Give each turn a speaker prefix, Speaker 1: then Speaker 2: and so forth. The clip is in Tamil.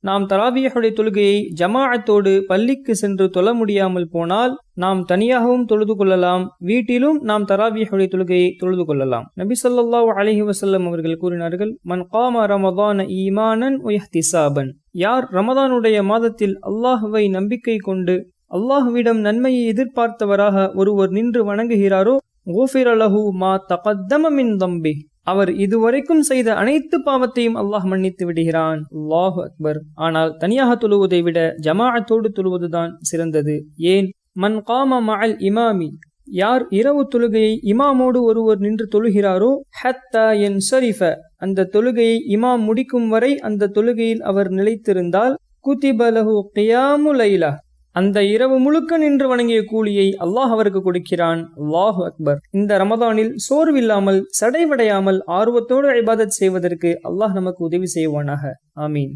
Speaker 1: நாம் தராவியுடைய தொழுகையை ஜமாஅத்தோடு பள்ளிக்கு சென்று தொழ முடியாமல் போனால் நாம் தனியாகவும் தொழுது கொள்ளலாம், வீட்டிலும் நாம் தராவியுடைய தொழுகையை தொழுது கொள்ளலாம். நபி ஸல்லல்லாஹு அலைஹி வஸல்லம் அவர்கள் கூறினார்கள், மன் காம ரமதான ஈமானன் வ இஹ்திசாபன், யார் ரமதானுடைய மாதத்தில் அல்லாஹ்வை நம்பிக்கை கொண்டு அல்லாஹ்விடம் நன்மையை எதிர்பார்த்தவராக ஒருவர் நின்று வணங்குகிறாரோ, குஃபிர லஹு மா தகத்தம மின் தம்பி, அவர் இதுவரைக்கும் செய்த அனைத்து பாவத்தையும் அல்லாஹ் மன்னித்து விடுகிறான். அல்லாஹு அக்பர். ஆனால் தனியாக தொழுவதை விட ஜமாஅத்தோடு தொழுவதுதான் சிறந்தது. ஏன்? மன் காம மஅல் இமாமி, யார் இரவு தொழுகையை இமாமோடு ஒருவர் நின்று தொழுகிறாரோ, ஹத்தா யன்ஸரிஃப, அந்த தொழுகையை இமாம் முடிக்கும் வரை அந்த தொழுகையில் அவர் நிலைத்திருந்தால், குதிப லஹு கியாமு லைலா, அந்த இரவு முழுக்க நின்று வணங்கிய கூலியை அல்லாஹ் அவருக்கு கொடுக்கிறான். அல்லாஹு அக்பர். இந்த ரமதானில் சோர்வில்லாமல் சடைவடையாமல் ஆர்வத்தோடு இபாதத் செய்வதற்கு அல்லாஹ் நமக்கு உதவி செய்வானாக. ஆமீன்.